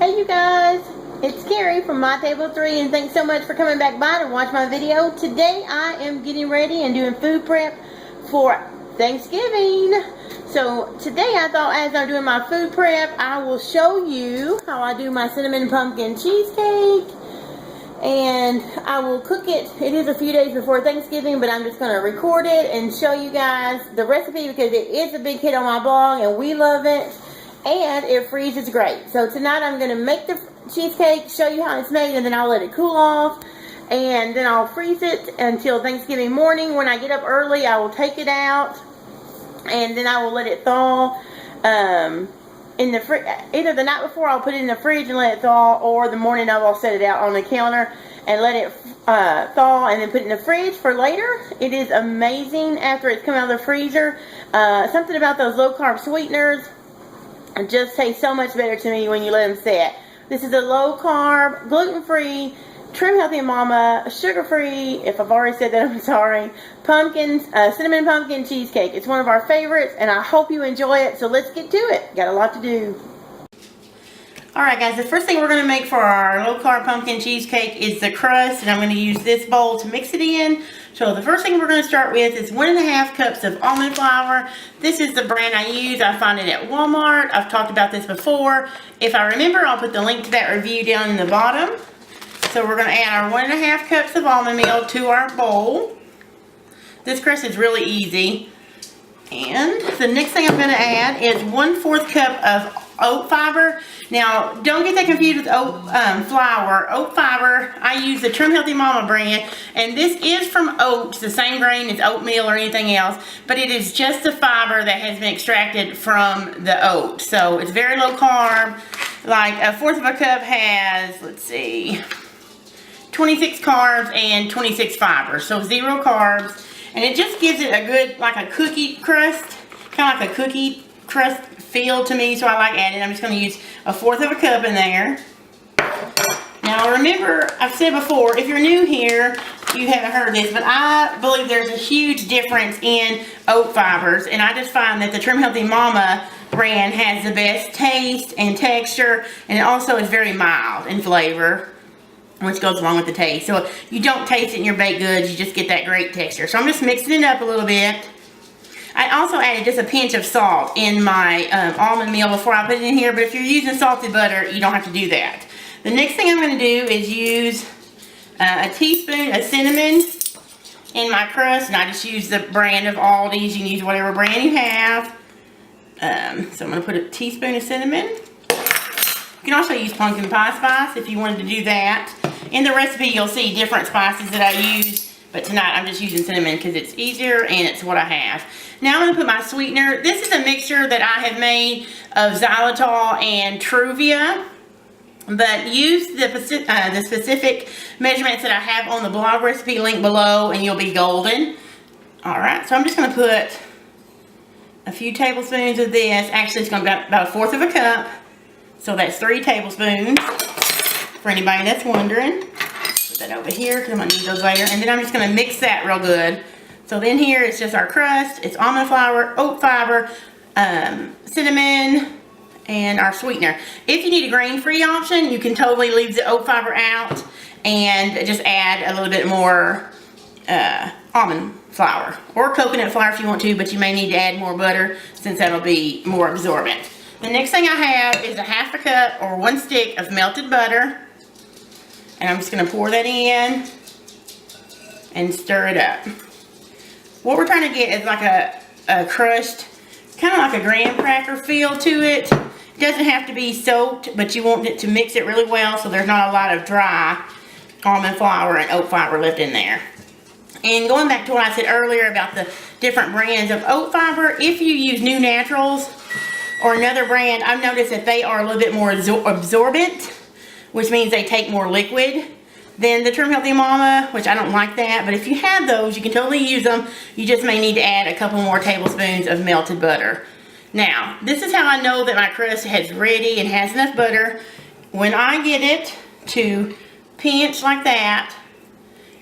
Hey you guys, it's Keri from My Table 3 and thanks so much for coming back by to watch my video. Today I am getting ready and doing food prep for Thanksgiving. So today I thought as I'm doing my food prep I will show you how I do my Cinnamon Pumpkin Cheesecake. And I will cook it. It is a few days before Thanksgiving, but I'm just going to record it and show you guys the recipe because it is a big hit on my blog and we love it. And it freezes great. So tonight I'm going to make the cheesecake, show you how it's made, and then I'll let it cool off. And then I'll freeze it until Thanksgiving morning. When I get up early, I will take it out. And then I will let it thaw. In the either the night before I'll put it in the fridge and let it thaw, or the morning of I'll set it out on the counter and let it thaw and then put it in the fridge for later. It is amazing after it's come out of the freezer. Something about those low carb sweeteners just tastes so much better to me when you let them set. This is a low carb, gluten free, trim healthy mama, sugar free, if I've already said that I'm sorry, cinnamon pumpkin cheesecake. It's one of our favorites and I hope you enjoy it. So let's get to it. Got a lot to do. Alright guys, the first thing we're going to make for our low carb pumpkin cheesecake is the crust, and I'm going to use this bowl to mix it in. So the first thing we're going to start with is 1.5 cups of almond flour. This is the brand I use. I find it at Walmart. I've talked about this before. If I remember, I'll put the link to that review down in the bottom. So we're going to add our 1.5 cups of almond meal to our bowl. This crust is really easy. And the next thing I'm going to add is 1/4 cup of oat fiber. Now, don't get that confused with oat flour. Oat fiber, I use the Trim Healthy Mama brand, and this is from oats, the same grain as oatmeal or anything else, but it is just the fiber that has been extracted from the oat. So it's very low carb. Like 1/4 of a cup has, let's see, 26 carbs and 26 fiber, so 0 carbs. And it just gives it a good, like a cookie crust, kind of like a cookie crust feel to me, so I like adding. I'm just going to use 1/4 of a cup in there. Now remember, I've said before, if you're new here, you haven't heard this, but I believe there's a huge difference in oat fibers, and I just find that the Trim Healthy Mama brand has the best taste and texture, and it also is very mild in flavor, which goes along with the taste. So you don't taste it in your baked goods, you just get that great texture. So I'm just mixing it up a little bit. I also added just a pinch of salt in my almond meal before I put it in here, but if you're using salted butter, you don't have to do that. The next thing I'm going to do is use a teaspoon of cinnamon in my crust, and I just use the brand of Aldi's. You can use whatever brand you have. So I'm going to put a teaspoon of cinnamon. You can also use pumpkin pie spice if you wanted to do that. In the recipe, you'll see different spices that I use, but tonight I'm just using cinnamon because it's easier and it's what I have. Now I'm going to put my sweetener. This is a mixture that I have made of xylitol and Truvia, but use the specific measurements that I have on the blog recipe link below and you'll be golden. Alright, so I'm just going to put a few tablespoons of this. Actually, it's going to be about 1/4 of a cup. So that's 3 tablespoons, for anybody that's wondering. Put that over here because I'm going to need those later. And then I'm just going to mix that real good. So then here it's just our crust. It's almond flour, oat fiber, cinnamon, and our sweetener. If you need a grain-free option, you can totally leave the oat fiber out and just add a little bit more almond flour. Or coconut flour if you want to, but you may need to add more butter since that'll be more absorbent. The next thing I have is 1/2 cup or 1 stick of melted butter. And I'm just going to pour that in and stir it up. What we're trying to get is like a crushed, kind of like a graham cracker feel to it. It doesn't have to be soaked, but you want it to mix it really well so there's not a lot of dry almond flour and oat fiber left in there. And going back to what I said earlier about the different brands of oat fiber, if you use New Naturals or another brand, I've noticed that they are a little bit more absorbent, which means they take more liquid than the Trim Healthy Mama, which I don't like that. But if you have those, you can totally use them. You just may need to add a couple more tablespoons of melted butter. Now, this is how I know that my crust is ready and has enough butter. When I get it to pinch like that,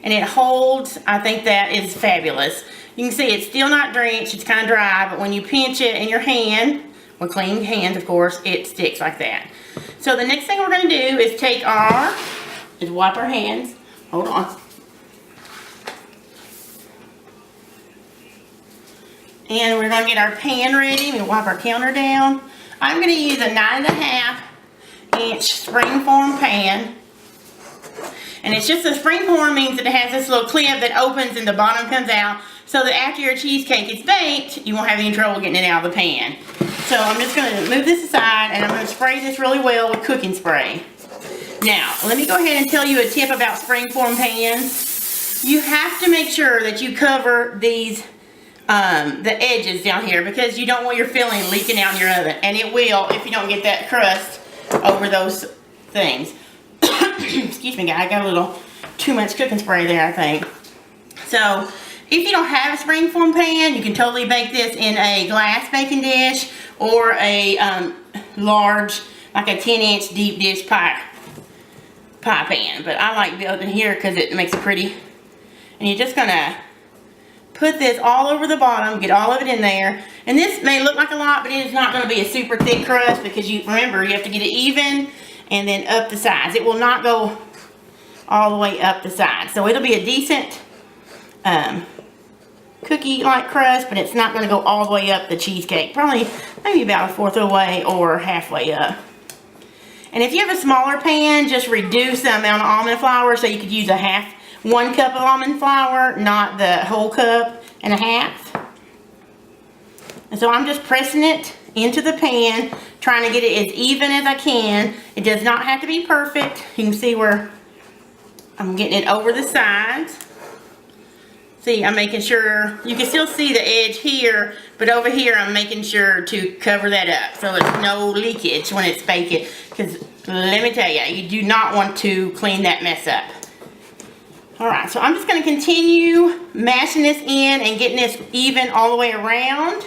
and it holds, I think that is fabulous. You can see it's still not drenched, it's kind of dry, but when you pinch it in your hand, with clean hands of course, it sticks like that. So the next thing we're going to do is wipe our hands. Hold on. And we're going to get our pan ready. We'll wipe our counter down. I'm going to use a 9.5-inch Springform pan. And it's just a Springform means that it has this little clip that opens and the bottom comes out, so that after your cheesecake is baked, you won't have any trouble getting it out of the pan. So I'm just going to move this aside, and I'm going to spray this really well with cooking spray. Now, let me go ahead and tell you a tip about Springform pans. You have to make sure that you cover these, the edges down here, because you don't want your filling leaking out in your oven. And it will if you don't get that crust over those things. Excuse me, guys, I got a little too much cooking spray there, I think. So, if you don't have a Springform pan, you can totally bake this in a glass baking dish or a large, like a 10-inch deep dish pie pan. But I like the oven here because it makes it pretty. And you're just gonna put this all over the bottom, get all of it in there. And this may look like a lot, but it is not going to be a super thick crust, because remember, you have to get it even and then up the sides. It will not go all the way up the sides. So it'll be a decent cookie-like crust, but it's not going to go all the way up the cheesecake. Probably maybe about a fourth of the way or halfway up. And if you have a smaller pan, just reduce the amount of almond flour, so you could use 1 cup of almond flour, not the whole cup and a half. And so I'm just pressing it into the pan, trying to get it as even as I can. It does not have to be perfect. You can see where I'm getting it over the sides. See, I'm making sure, you can still see the edge here, but over here I'm making sure to cover that up so there's no leakage when it's baking. Because let me tell you, you do not want to clean that mess up. Alright, so I'm just going to continue mashing this in and getting this even all the way around.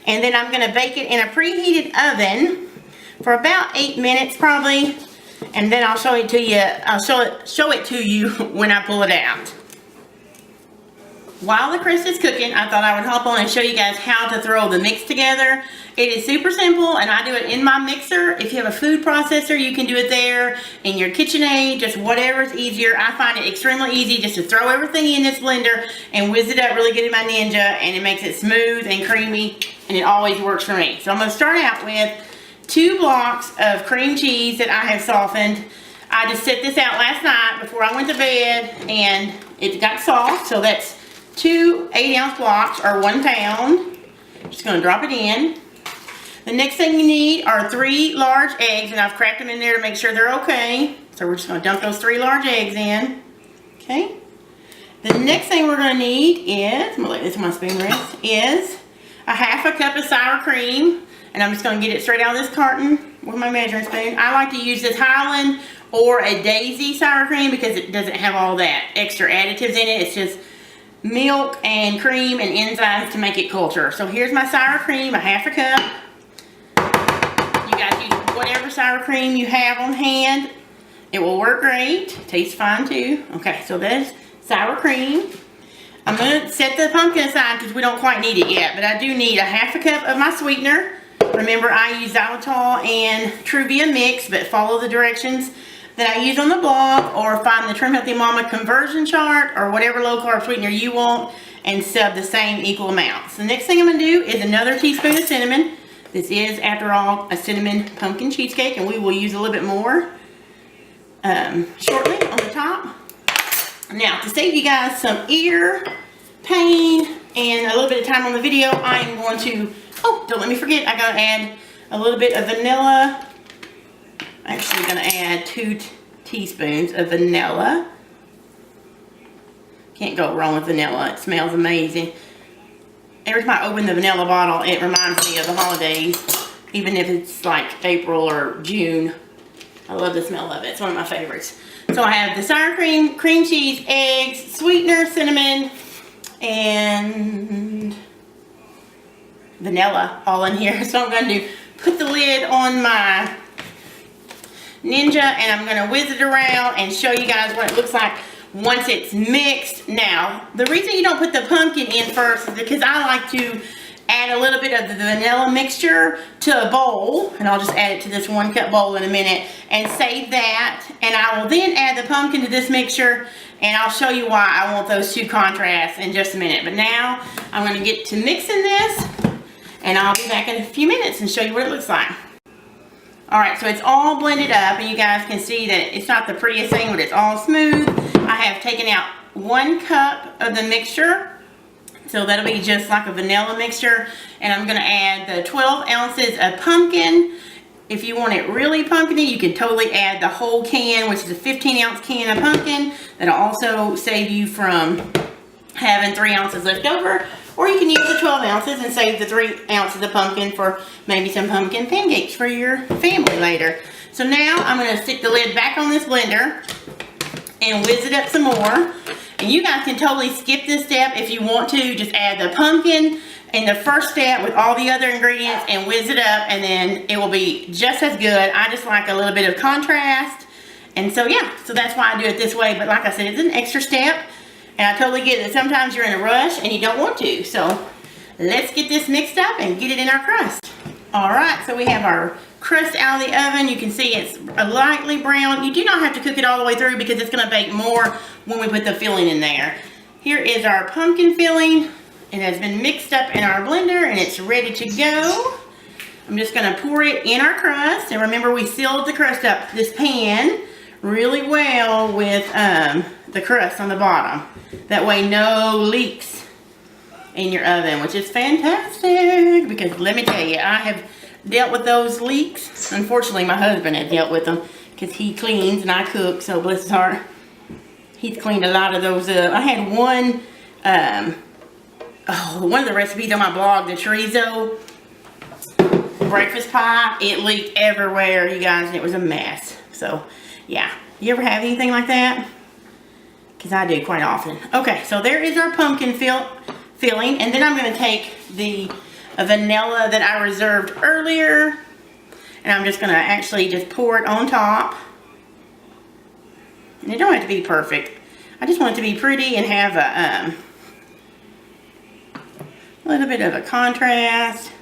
And then I'm going to bake it in a preheated oven for about 8 minutes probably. And then I'll show it to you. I'll show it to you when I pull it out. While the crust is cooking, I thought I would hop on and show you guys how to throw the mix together. It is super simple, and I do it in my mixer. If you have a food processor, you can do it there. In your KitchenAid, just whatever is easier. I find it extremely easy just to throw everything in this blender and whiz it up really good in my Ninja, and it makes it smooth and creamy, and it always works for me. So I'm going to start out with 2 blocks of cream cheese that I have softened. I just set this out last night before I went to bed, and it got soft, so that's 2 8-ounce blocks, or 1 pound. Just going to drop it in. The next thing you need are 3 large eggs, and I've cracked them in there to make sure they're okay. So we're just going to dump those 3 large eggs in. Okay. The next thing we're going to need is, I'm going to let this on my spoon rest, is a 1/2 cup of sour cream. And I'm just going to get it straight out of this carton with my measuring spoon. I like to use this Highland or a Daisy sour cream because it doesn't have all that extra additives in it. It's just milk and cream and enzymes to make it culture. So here's my sour cream, a 1/2 cup. You guys use whatever sour cream you have on hand. It will work great. Tastes fine too. Okay, so that's sour cream. I'm going to set the pumpkin aside because we don't quite need it yet, but I do need a 1/2 cup of my sweetener. Remember, I use xylitol and Truvia mix, but follow the directions that I use on the blog, or find the Trim Healthy Mama conversion chart, or whatever low carb sweetener you want, and sub the same equal amounts. The next thing I'm going to do is another teaspoon of cinnamon. This is, after all, a cinnamon pumpkin cheesecake, and we will use a little bit more shortly on the top. Now, to save you guys some ear pain and a little bit of time on the video, I am going to, oh, don't let me forget, I got to add a little bit of vanilla. I'm actually going to add 2 teaspoons of vanilla. Can't go wrong with vanilla. It smells amazing. Every time I open the vanilla bottle, it reminds me of the holidays, even if it's like April or June. I love the smell of it. It's one of my favorites. So I have the sour cream, cream cheese, eggs, sweetener, cinnamon, and vanilla all in here. So I'm going to put the lid on my Ninja, and I'm going to whiz it around and show you guys what it looks like once it's mixed. Now, the reason you don't put the pumpkin in first is because I like to add a little bit of the vanilla mixture to a bowl, and I'll just add it to this 1 cup bowl in a minute and save that. And I will then add the pumpkin to this mixture, and I'll show you why I want those two contrasts in just a minute. But now I'm going to get to mixing this, and I'll be back in a few minutes and show you what it looks like. Alright, so it's all blended up, and you guys can see that it's not the prettiest thing, but it's all smooth. I have taken out 1 cup of the mixture, so that'll be just like a vanilla mixture, and I'm going to add the 12 ounces of pumpkin. If you want it really pumpkiny, you can totally add the whole can, which is a 15-ounce can of pumpkin. That'll also save you from having 3 ounces left over. Or you can use the 12 ounces and save the 3 ounces of pumpkin for maybe some pumpkin pancakes for your family later. So now I'm going to stick the lid back on this blender and whiz it up some more. And you guys can totally skip this step if you want to. Just add the pumpkin in the first step with all the other ingredients and whiz it up, and then it will be just as good. I just like a little bit of contrast. And so yeah, so that's why I do it this way. But like I said, it's an extra step. And I totally get that sometimes you're in a rush and you don't want to. So let's get this mixed up and get it in our crust. Alright, so we have our crust out of the oven. You can see it's lightly brown. You do not have to cook it all the way through because it's going to bake more when we put the filling in there. Here is our pumpkin filling. It has been mixed up in our blender and it's ready to go. I'm just going to pour it in our crust. And remember, we sealed the crust up, this pan, really well with the crust on the bottom. That way no leaks in your oven, which is fantastic, because let me tell you, I have dealt with those leaks. Unfortunately, my husband had dealt with them because he cleans and I cook, so bless his heart. He's cleaned a lot of those up. I had one of the recipes on my blog, the chorizo breakfast pie. It leaked everywhere, you guys, and it was a mess. So yeah, you ever have anything like that? Because I do quite often. Okay, so there is our pumpkin filling, and then I'm going to take the vanilla that I reserved earlier, and I'm just going to actually just pour it on top. And it don't have to be perfect. I just want it to be pretty and have a little bit of a contrast.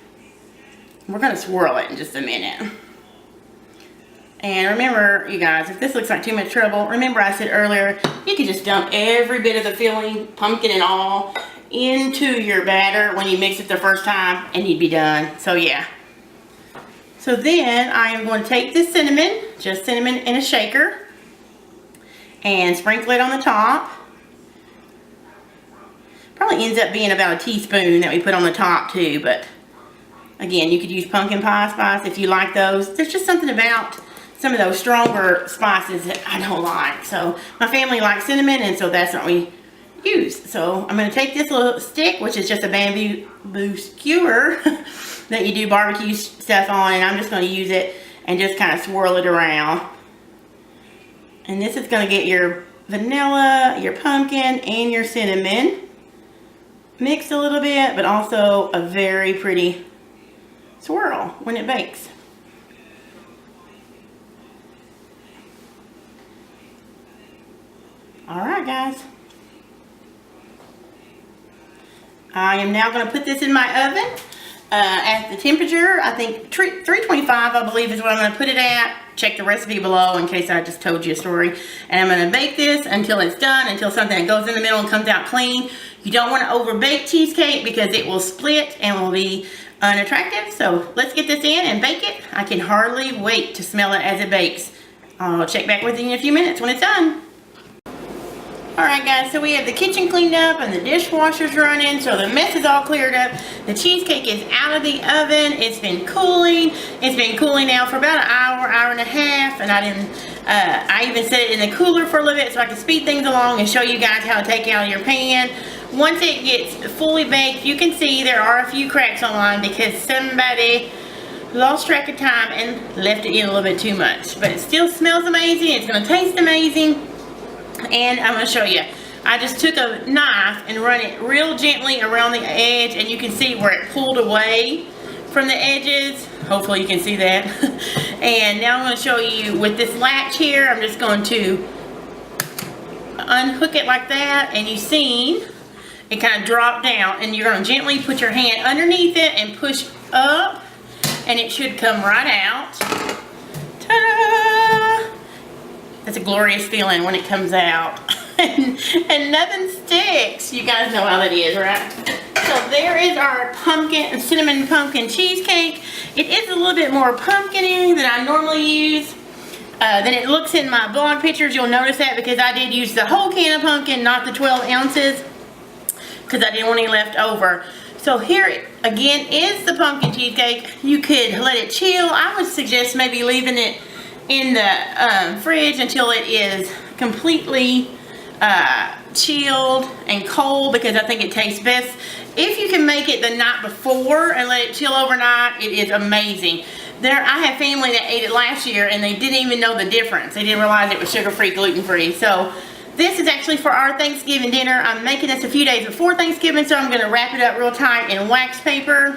We're going to swirl it in just a minute. And remember, you guys, if this looks like too much trouble, remember I said earlier, you can just dump every bit of the filling, pumpkin and all, into your batter when you mix it the first time, and you'd be done. So yeah. So then I am going to take this cinnamon, just cinnamon in a shaker, and sprinkle it on the top. Probably ends up being about a teaspoon that we put on the top too, but again, you could use pumpkin pie spice if you like those. There's just something about some of those stronger spices that I don't like. So my family likes cinnamon, and so that's what we use. So I'm going to take this little stick, which is just a bamboo skewer that you do barbecue stuff on, and I'm just going to use it and just kind of swirl it around. And this is going to get your vanilla, your pumpkin, and your cinnamon mixed a little bit, but also a very pretty swirl when it bakes. Alright guys, I am now going to put this in my oven at the temperature, I think 325 I believe is what I'm going to put it at. Check the recipe below in case I just told you a story. And I'm going to bake this until it's done, until something that goes in the middle and comes out clean. You don't want to over bake cheesecake because it will split and will be unattractive. So let's get this in and bake it. I can hardly wait to smell it as it bakes. I'll check back with you in a few minutes when it's done. Alright guys, so we have the kitchen cleaned up and the dishwasher's running, so the mess is all cleared up. The cheesecake is out of the oven. It's been cooling. It's been cooling now for about an hour, hour and a half, and I even set it in the cooler for a little bit so I can speed things along and show you guys how to take it out of your pan. Once it gets fully baked, you can see there are a few cracks online because somebody lost track of time and left it in a little bit too much. But it still smells amazing. It's going to taste amazing. And I'm going to show you. I just took a knife and run it real gently around the edge, and you can see where it pulled away from the edges. Hopefully you can see that. And now I'm going to show you with this latch here. I'm just going to unhook it like that, and you've seen it kind of dropped down, and you're going to gently put your hand underneath it and push up, and it should come right out. Ta-da! That's a glorious feeling when it comes out. and nothing sticks. You guys know how that is, right? So there is our cinnamon pumpkin cheesecake. It is a little bit more pumpkin-y than I normally use. Than it looks in my blog pictures. You'll notice that because I did use the whole can of pumpkin, not the 12 ounces, because I didn't want any left over. So here again is the pumpkin cheesecake. You could let it chill. I would suggest maybe leaving it in the fridge until it is completely chilled and cold, because I think it tastes best. If you can make it the night before and let it chill overnight, it is amazing. I have family that ate it last year and they didn't even know the difference. They didn't realize it was sugar-free, gluten-free. So this is actually for our Thanksgiving dinner. I'm making this a few days before Thanksgiving, so I'm going to wrap it up real tight in wax paper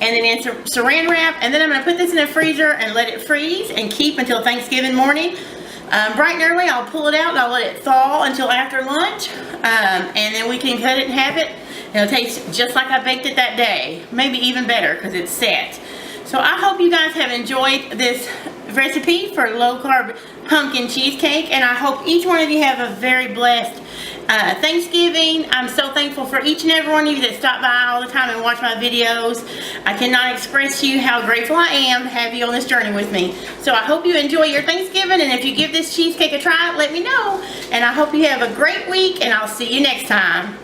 and then in saran wrap, and then I'm going to put this in the freezer and let it freeze and keep until Thanksgiving morning. Bright and early, I'll pull it out and I'll let it thaw until after lunch, and then we can cut it and have it. It'll taste just like I baked it that day, maybe even better because it's set. So I hope you guys have enjoyed this recipe for low-carb pumpkin cheesecake, and I hope each one of you have a very blessed Thanksgiving. I'm so thankful for each and every one of you that stop by all the time and watch my videos. I cannot express to you how grateful I am to have you on this journey with me. So I hope you enjoy your Thanksgiving, and if you give this cheesecake a try, let me know. And I hope you have a great week, and I'll see you next time.